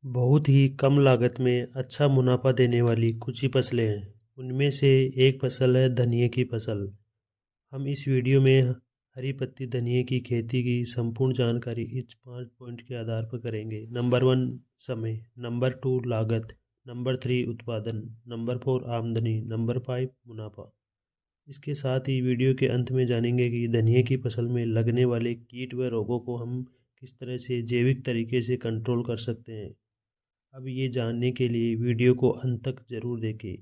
बहुत ही कम लागत में अच्छा मुनाफा देने वाली कुछ ही फसलें हैं। उनमें से एक फसल है धनिये की फसल। हम इस वीडियो में हरी पत्ती धनिये की खेती की संपूर्ण जानकारी इस 5 पॉइंट के आधार पर करेंगे। नंबर 1 समय, नंबर 2 लागत, नंबर 3 उत्पादन, नंबर 4 आमदनी, नंबर 5 मुनाफा। इसके साथ ही वीडियो के अंत में जानेंगे कि धनिये की फसल में लगने वाले कीट व रोगों को हम किस तरह से जैविक तरीके से कंट्रोल कर सकते हैं। अब ये जानने के लिए वीडियो को अंत तक ज़रूर देखें।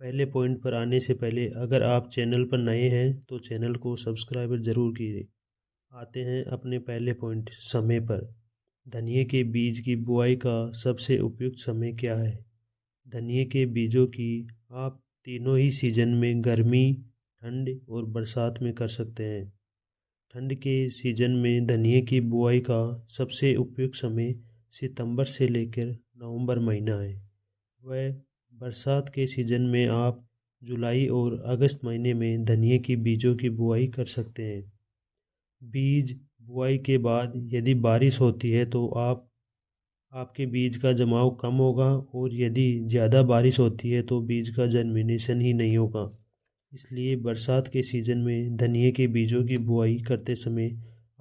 पहले पॉइंट पर आने से पहले अगर आप चैनल पर नए हैं तो चैनल को सब्सक्राइब ज़रूर कीजिए। आते हैं अपने पहले पॉइंट समय पर। धनिये के बीज की बुआई का सबसे उपयुक्त समय क्या है? धनिये के बीजों की आप तीनों ही सीजन में गर्मी, ठंड और बरसात में कर सकते हैं। ठंड के सीजन में धनिये की बुआई का सबसे उपयुक्त समय सितंबर से लेकर नवंबर महीना है। वह बरसात के सीजन में आप जुलाई और अगस्त महीने में धनिये की बीजों की बुआई कर सकते हैं। बीज बुआई के बाद यदि बारिश होती है तो आपके बीज का जमाव कम होगा, और यदि ज़्यादा बारिश होती है तो बीज का जर्मिनेशन ही नहीं होगा। इसलिए बरसात के सीज़न में धनिये के बीजों की बुआई करते समय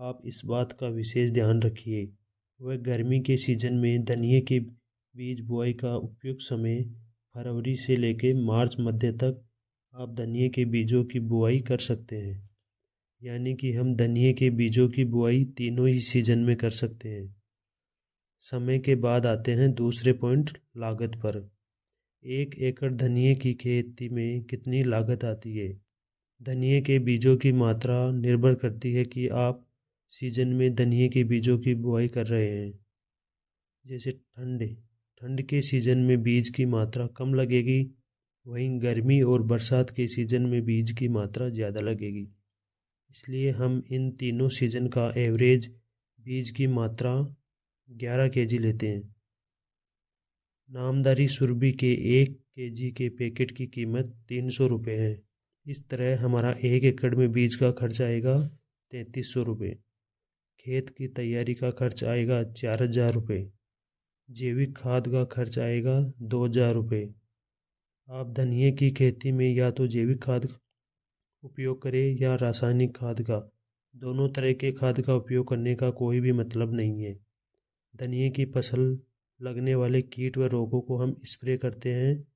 आप इस बात का विशेष ध्यान रखिए। वह गर्मी के सीज़न में धनिये के बीज बुआई का उपयुक्त समय फरवरी से लेकर मार्च मध्य तक आप धनिये के बीजों की बुआई कर सकते हैं। यानी कि हम धनिये के बीजों की बुआई तीनों ही सीजन में कर सकते हैं। समय के बाद आते हैं दूसरे पॉइंट लागत पर। 1 एकड़ धनिये की खेती में कितनी लागत आती है? धनिये के बीजों की मात्रा निर्भर करती है कि आप सीजन में धनिये के बीजों की बुआई कर रहे हैं। जैसे ठंड के सीजन में बीज की मात्रा कम लगेगी, वहीं गर्मी और बरसात के सीजन में बीज की मात्रा ज़्यादा लगेगी। इसलिए हम इन तीनों सीजन का एवरेज बीज की मात्रा 11 केजी लेते हैं। नामदारी सुरभि के 1 केजी के पैकेट की कीमत 300 रुपये है। इस तरह हमारा 1 एकड़ में बीज का खर्च आएगा 3300 रुपये। खेत की तैयारी का खर्च आएगा 4000 रुपये। जैविक खाद का खर्च आएगा 2000 रुपये। आप धनिये की खेती में या तो जैविक खाद उपयोग करें या रासायनिक खाद का। दोनों तरह के खाद का उपयोग करने का कोई भी मतलब नहीं है। धनिये की फसल लगने वाले कीट व रोगों को हम स्प्रे करते हैं,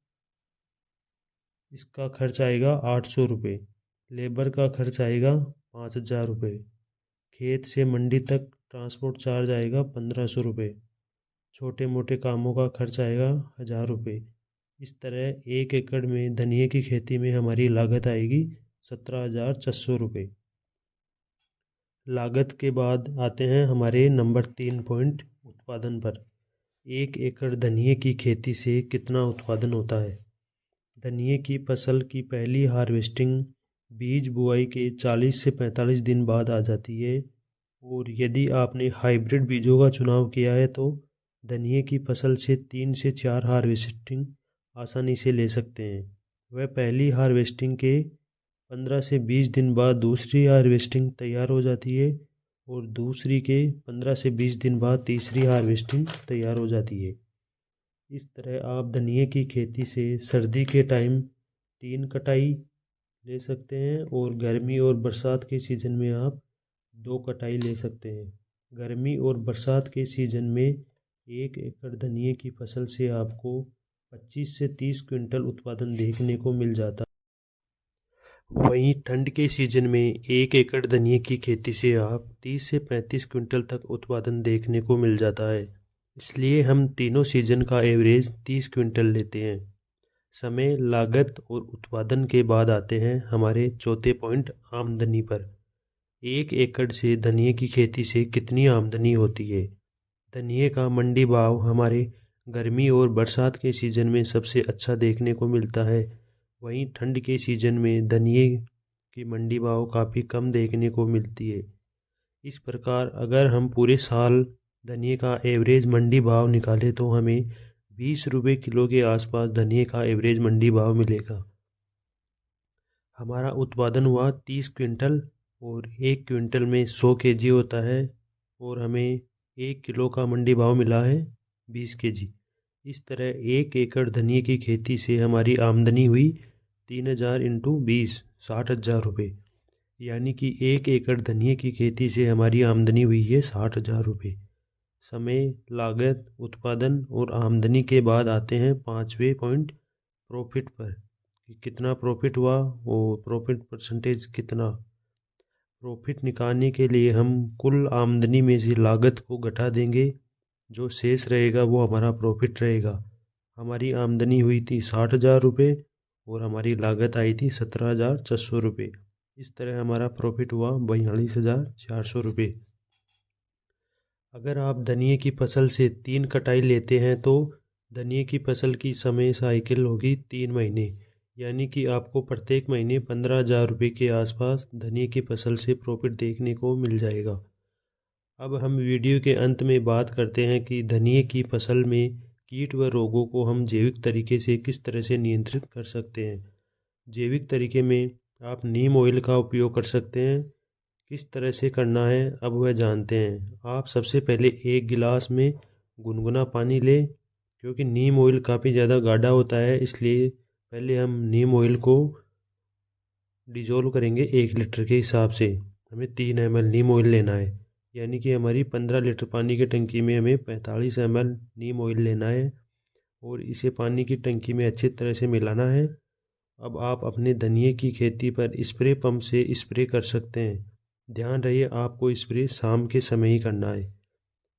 इसका खर्च आएगा 800 रुपये। लेबर का खर्च आएगा 5000 रुपये। खेत से मंडी तक ट्रांसपोर्ट चार्ज आएगा 1500 रुपये। छोटे मोटे कामों का खर्च आएगा 1000 रुपये। इस तरह 1 एकड़ में धनिये की खेती में हमारी लागत आएगी 17,600 रुपये। लागत के बाद आते हैं हमारे नंबर 3 पॉइंट उत्पादन पर। 1 एकड़ धनिये की खेती से कितना उत्पादन होता है? धनिये की फसल की पहली हार्वेस्टिंग बीज बुआई के 40 से 45 दिन बाद आ जाती है, और यदि आपने हाइब्रिड बीजों का चुनाव किया है तो धनिये की फसल से 3 से 4 हार्वेस्टिंग आसानी से ले सकते हैं। वह पहली हार्वेस्टिंग के 15 से 20 दिन बाद दूसरी हार्वेस्टिंग तैयार हो जाती है, और दूसरी के 15 से 20 दिन बाद तीसरी हार्वेस्टिंग तैयार हो जाती है। इस तरह आप धनिये की खेती से सर्दी के टाइम 3 कटाई ले सकते हैं, और गर्मी और बरसात के सीज़न में आप 2 कटाई ले सकते हैं। गर्मी और बरसात के सीज़न में 1 एकड़ धनिये की फसल से आपको 25 से 30 क्विंटल उत्पादन देखने को मिल जाता है। वहीं ठंड के सीज़न में 1 एकड़ धनिये की खेती से आप 30 से 35 क्विंटल तक उत्पादन देखने को मिल जाता है। इसलिए हम तीनों सीजन का एवरेज 30 क्विंटल लेते हैं। समय, लागत और उत्पादन के बाद आते हैं हमारे चौथे पॉइंट आमदनी पर। 1 एकड़ से धनिये की खेती से कितनी आमदनी होती है? धनिये का मंडी भाव हमारे गर्मी और बरसात के सीज़न में सबसे अच्छा देखने को मिलता है। वहीं ठंड के सीज़न में धनिये की मंडी भाव काफ़ी कम देखने को मिलती है। इस प्रकार अगर हम पूरे साल धनिये का एवरेज मंडी भाव निकालें तो हमें 20 रुपये किलो के आसपास धनिये का एवरेज मंडी भाव मिलेगा। हमारा उत्पादन हुआ 30 क्विंटल, और 1 क्विंटल में 100 केजी होता है, और हमें 1 किलो का मंडी भाव मिला है 20 kg। इस तरह 1 एकड़ धनिए की खेती से हमारी आमदनी हुई 3000 × 20 60,000 रुपये। यानी कि 1 एकड़ धनिए की खेती से हमारी आमदनी हुई है 60,000 रुपये। समय, लागत, उत्पादन और आमदनी के बाद आते हैं 5वें पॉइंट प्रॉफिट पर कि कितना प्रॉफिट हुआ और प्रॉफिट परसेंटेज कितना। प्रॉफिट निकालने के लिए हम कुल आमदनी में से लागत को घटा देंगे, जो शेष रहेगा वो हमारा प्रॉफिट रहेगा। हमारी आमदनी हुई थी 60,000 रुपये और हमारी लागत आई थी 17,400 रुपये। इस तरह हमारा प्रॉफिट हुआ 42,400 रुपये। अगर आप धनिए की फसल से 3 कटाई लेते हैं तो धनिए की फसल की समय साइकिल होगी 3 महीने। यानी कि आपको प्रत्येक महीने 15,000 रुपये के आसपास धनिए की फसल से प्रॉफिट देखने को मिल जाएगा। अब हम वीडियो के अंत में बात करते हैं कि धनिए की फसल में कीट व रोगों को हम जैविक तरीके से किस तरह से नियंत्रित कर सकते हैं। जैविक तरीके में आप नीम ऑयल का उपयोग कर सकते हैं। किस तरह से करना है अब वह जानते हैं। आप सबसे पहले 1 गिलास में गुनगुना पानी लें, क्योंकि नीम ऑयल काफ़ी ज़्यादा गाढ़ा होता है, इसलिए पहले हम नीम ऑयल को डिजोल्व करेंगे 1 लीटर के हिसाब से। हमें 3 ml नीम ऑयल लेना है, यानी कि हमारी 15 लीटर पानी की टंकी में हमें 45 ml नीम ऑयल लेना है और इसे पानी की टंकी में अच्छी तरह से मिलाना है। अब आप अपने धनिए की खेती पर स्प्रे पंप से स्प्रे कर सकते हैं। ध्यान रहे आपको स्प्रे शाम के समय ही करना है।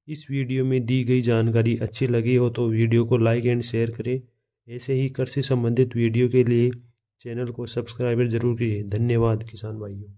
इस वीडियो में दी गई जानकारी अच्छी लगी हो तो वीडियो को लाइक एंड शेयर करें। ऐसे ही कृषि संबंधित वीडियो के लिए चैनल को सब्सक्राइब जरूर कीजिए। धन्यवाद किसान भाइयों।